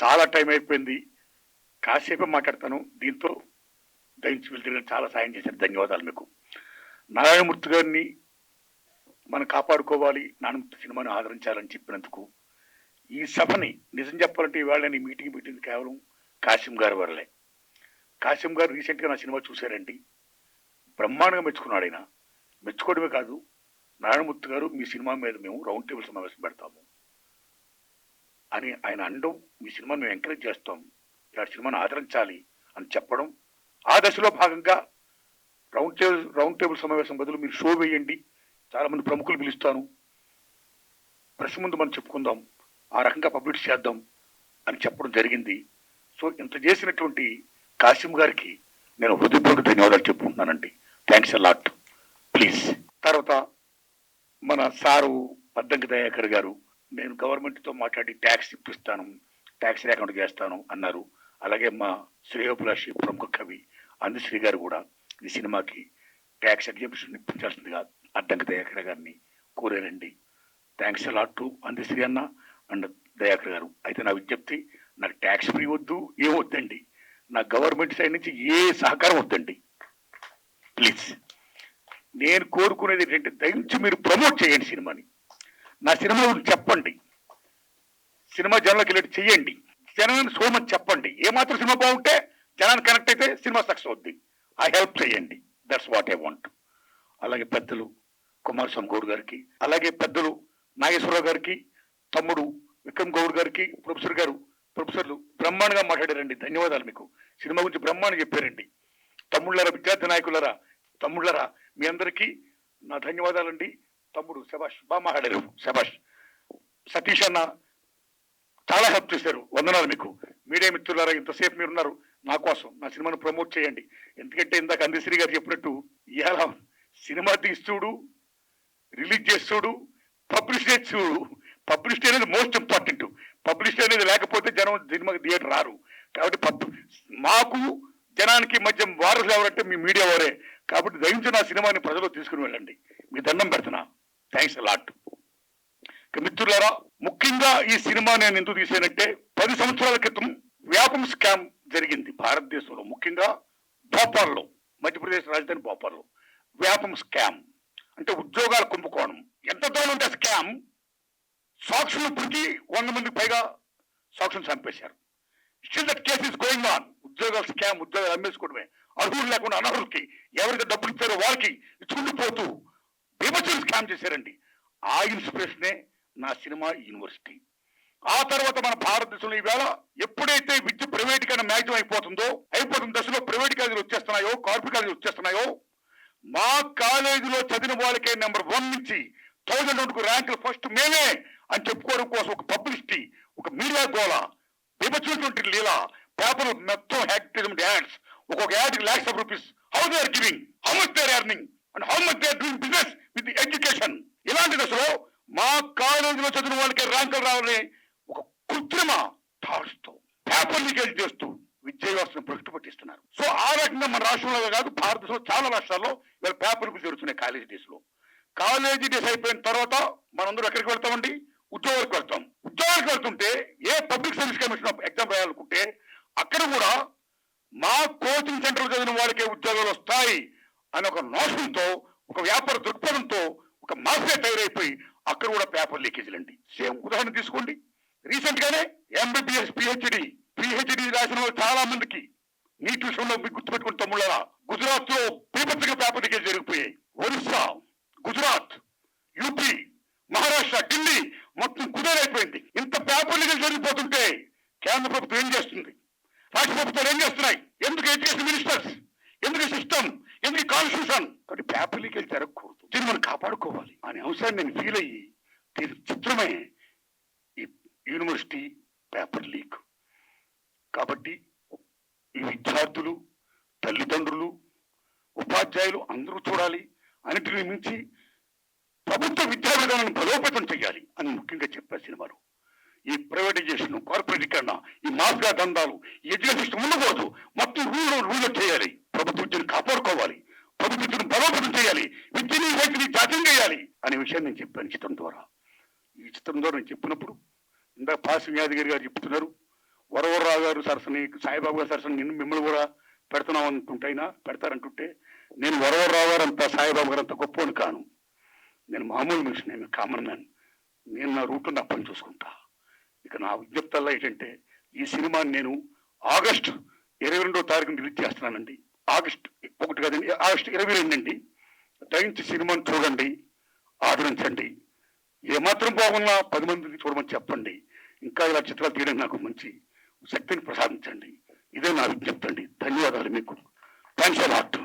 చాలా టైం అయిపోయింది, కాసేపే మాట్లాడతాను. దీంతో దయించి వెళ్తే చాలా సాయం చేశారు, ధన్యవాదాలు మీకు. నారాయణమూర్తి గారిని మనం కాపాడుకోవాలి, నారాయణమూర్తి సినిమాని ఆదరించాలని చెప్పినందుకు ఈ సభని నిజం చెప్పాలంటే ఇవాళ నేను మీటింగ్ పెట్టింది కేవలం కాసిం గారి వల్లే. కాసిం గారు రీసెంట్గా నా సినిమా చూశారండి, బ్రహ్మాండంగా మెచ్చుకున్నాడు. ఆయన మెచ్చుకోవడమే కాదు, నారాయణమూర్తి గారు మీ సినిమా మీద మేము రౌండ్ టేబుల్ సమావేశం పెడతాము అని ఆయన అనడం, మీ సినిమాను మేము ఎంకరేజ్ చేస్తాం, ఇలాంటి సినిమాను ఆదరించాలి అని చెప్పడం. ఆ దశలో భాగంగా రౌండ్ టేబుల్ సమావేశం బదులు మీరు షో వేయండి, చాలా మంది ప్రముఖులు పిలుస్తాను, ప్రెస్ ముందు మనం చెప్పుకుందాం, ఆ రకంగా పబ్లిష్ చేద్దాం అని చెప్పడం జరిగింది. సో ఇంత చేసినటువంటి కాసిం గారికి నేను హృదయపూర్వక ధన్యవాదాలు చెప్పుకుంటున్నానండి. Thanks a lot. ప్లీజ్. తర్వాత మన సారు పద్దంకి దయాకర్ గారు, నేను గవర్నమెంట్తో మాట్లాడి ట్యాక్స్ ఇప్పిస్తాను, ట్యాక్స్ లేకుండా చేస్తాను అన్నారు. అలాగే మా శ్రేయోభిలాషి ప్రముఖ కవి అందశ్రీ గారు కూడా ఈ సినిమాకి ట్యాక్స్ ఎగ్జిబిషన్ ఇప్పించాల్సిందిగా అద్దంకి దయాకర్ గారిని కోరారండి. Thanks a lot to Andasri అన్న అండ్ దయాకర్ గారు. అయితే నా విజ్ఞప్తి, నాకు ట్యాక్స్ ఫ్రీ వద్దు, ఏమొద్దండి, నా గవర్నమెంట్ సైడ్ నుంచి ఏ సహకారం వద్దండి ప్లీజ్. నేను కోరుకునేది ఏంటంటే దయించి మీరు ప్రమోట్ చేయండి సినిమాని, నా సినిమా గురించి చెప్పండి, సినిమా జనాలకు వెళ్ళి చెయ్యండి, జనాన్ని సోమని చెప్పండి. ఏమాత్రం సినిమా బాగుంటే జనాన్ని కనెక్ట్ అయితే సినిమా సక్సెస్ అవుద్ది. ఆ హెల్ప్ చేయండి, దట్స్ వాట్ ఐ వాంట్. అలాగే పెద్దలు కుమారస్వామి గౌడ్ గారికి, అలాగే పెద్దలు నాగేశ్వరరావు గారికి, తమ్ముడు విక్రమ్ గౌడ్ గారికి, ప్రొఫెసర్లు బ్రహ్మాండంగా మాట్లాడారండి, ధన్యవాదాలు మీకు. సినిమా గురించి బ్రహ్మాండంగా చెప్పారండి. తమ్ముళ్ళరా, విద్యార్థి నాయకులరా, తమ్ముళ్ళరా, మీ అందరికీ నా ధన్యవాదాలండి. తమ్ముడు శభాష్, బాగా మాట్లాడారు, శభాష్. సతీష్ అన్న చాలా హెల్ప్ చేశారు, వందనాలు మీకు. మీడియా మిత్రులారా, ఇంతసేపు మీరున్నారు నా కోసం, నా సినిమాను ప్రమోట్ చేయండి. ఎందుకంటే ఇందాక అందశ్రీ గారు చెప్పినట్టు ఇవాళ సినిమా తీస్తుడు, రిలీజ్ చేస్తుడు, పబ్లిష్ చేస్తుడు. పబ్లిసిటీ అనేది మోస్ట్ ఇంపార్టెంట్. పబ్లిసిటీ అనేది లేకపోతే జనం సినిమాకి థియేటర్ రారు. కాబట్టి మాకు జనానికి మధ్య వారసులు ఎవరంటే మీ మీడియా వారే. కాబట్టి దయించి నా సినిమాని ప్రజలు తీసుకుని వెళ్ళండి, మీ దండం పెడుతున్నా. Thanks a lot. మిత్రులారా, ముఖ్యంగా ఈ సినిమా నేను ఎందుకు తీసానంటే, 10 సంవత్సరాల క్రితం వ్యాపం స్కామ్ జరిగింది భారతదేశంలో, ముఖ్యంగా భోపాల్లో, మధ్యప్రదేశ్ రాజధాని భోపాల్లో. వ్యాపం స్కామ్ అంటే ఉద్యోగాల కుంభకోణం. ఎంత దూరం ఉంటే స్కామ్, సాక్షులు ప్రతి 100 మందికి పైగా సాక్షులు చంపేశారు. Still that case is going on. ఉద్యోగాల స్కామ్, ఉద్యోగాలు అమ్మేసుకోవడమే, అర్హులు లేకుండా అనర్హులకి, ఎవరికి డబ్బులు ఇచ్చారో వాళ్ళకి ఇచ్చుకుంటూ బీభత్సం స్కామ్ చేశారండి. ఆ ఇన్స్పిరేషనే నా సినిమా యూనివర్సిటీ. ఆ తర్వాత మన భారతదేశంలో ఈవేళ ఎప్పుడైతే విద్య ప్రైవేట్ కన్నా మ్యాక్సిమం అయిపోతున్న దశలో ప్రైవేట్ కాలేజీలు వచ్చేస్తున్నాయో, కార్పొరేట్ కాలేజీలు వచ్చేస్తున్నాయో, మా కాలేజీలో చదివిన వాళ్ళకే నెంబర్ 1 నుంచి 1000 ర్యాంకులు ఫస్ట్ మేమే అని చెప్పుకోవడం కోసం ఒక పబ్లిసిటీ, ఒక మీడియా గోళ, విభజించినటువంటి లీలా, పేపర్ మొత్తం యాడ్స్, ఒక్కొక్క యాడ్కి lakhs of rupees. How they are giving, how much they are earning and how much they are doing business with education. ఇలాంటి దశలో మా కాలేజీలో చదివిన వాళ్ళకి ర్యాంకులు రావాలని ఒక కృత్రిమ థాట్స్తో పేపర్ లీకేజ్ చేస్తూ విద్యా వ్యవస్థను భ్రష్టు పట్టిస్తున్నారు. సో ఆ రకంగా మన రాష్ట్రంలో కాదు, భారతదేశంలో చాలా రాష్ట్రాల్లో ఇవాళ పేపర్లు జరుగుతున్నాయి కాలేజీ డేస్ లో. కాలేజీ డేస్ అయిపోయిన తర్వాత మనందరూ ఎక్కడికి వెళ్తామండి? ఉద్యోగాలకు వెళ్తాం. ఉద్యోగాలకు వెళ్తుంటే ఏ పబ్లిక్ సర్వీస్ కమిషన్ ఎగ్జామ్ రాయాలనుకుంటే అక్కడ కూడా మా కోచింగ్ సెంటర్ చదివిన వాళ్ళకే ఉద్యోగాలు వస్తాయి అని ఒక నోషన్తో, ఒక వ్యాపార దృక్పథంతో ఒక మాఫియా తయారైపోయి అక్కడ కూడా పేపర్ లీకేజీలు అండి. సేమ్ ఉదాహరణ తీసుకోండి, రీసెంట్ గానే ఎంబీబీఎస్ పిహెచ్డి రాసిన వాళ్ళు చాలా మందికి నీటి విషయంలో మీకు గుర్తుపెట్టుకుని తమ్ముళ్ళ, గుజరాత్ లో బీభత్సంగా పేపర్ లీకేజ్ జరిగిపోయాయి. ఒరిస్సా, గుజరాత్, యూపీ, మహారాష్ట్ర, ఢిల్లీ మొత్తం కుదేరైపోయింది. ఇంత పేపర్ లీకేజ్ జరిగిపోతుంటే కేంద్ర ప్రభుత్వం ఏం చేస్తుంది, రాష్ట్ర ప్రభుత్వాలు ఏం చేస్తున్నాయి? ఎందుకు ఎడ్యుకేషన్ మినిస్టర్స్, ఎందుకు సిస్టమ్, ఎందుకు కాన్స్టిట్యూషన్? కాబట్టి పేపర్ లీకేజ్ జరగకూడదు, దీన్ని మనం కాపాడుకోవాలి అనే అంశాన్ని నేను ఫీల్ అయ్యి దీని చిత్రమే ఈ యూనివర్సిటీ పేపర్ లీక్. కాబట్టి ఈ విద్యార్థులు, తల్లిదండ్రులు, ఉపాధ్యాయులు అందరూ చూడాలి. అన్నిటిని మించి ప్రభుత్వ విద్యా విధానాన్ని బలోపేతం చేయాలి అని ముఖ్యంగా చెప్పారు సినిమాలో. ఈ ప్రైవేటైజేషన్, కార్పొరేటీకరణ, ఈ మాఫియా దందాలు, ఈ ఎడ్యుకేషన్ సిస్టమ్ ఉండకూడదు. మొత్తం రూల్ చేయాలి. ప్రభుత్వ విద్యను కాపాడుకోవాలి, ప్రభుత్వ విద్యను బలోపేతం చేయాలి, విద్యని వైద్యుని జాతీయం చేయాలి అనే విషయాన్ని నేను చెప్పాను చిత్రం ద్వారా. ఈ చిత్రం ద్వారా నేను చెప్పినప్పుడు ఇందాక పాసి యాదగిరి గారు చెప్తున్నారు, సాయిబాబా గారు సరసని సాయిబాబా గారు సరసని మిమ్మల్ని కూడా పెడుతున్నాం అంటుంటైనా పెడతారంటుంటే నేను వరవరరావు గారు అంత సాయిబాబా గారు అంత గొప్పని కాను. నేను మామూలు మనిషి, నేను కామన్ మ్యాన్. నేను నా రూట్లో నా పని చూసుకుంటా. ఇక నా విజ్ఞప్తల్లా ఏంటంటే ఈ సినిమాని నేను ఆగస్టు 22వ తారీఖున రిలీజ్ చేస్తున్నానండి. ఆగస్టు 1 కదండి, ఆగస్టు 22 అండి. దయించి సినిమాని చూడండి, ఆదరించండి. ఏమాత్రం బాగున్నా 10 మందిని చూడమని చెప్పండి. ఇంకా ఇలా చిత్రాలు తీయడానికి నాకు మంచి శక్తిని ప్రసాదించండి. ఇదే నా విజ్ఞప్తి అండి. ధన్యవాదాలు మీకు. Thanks a lot.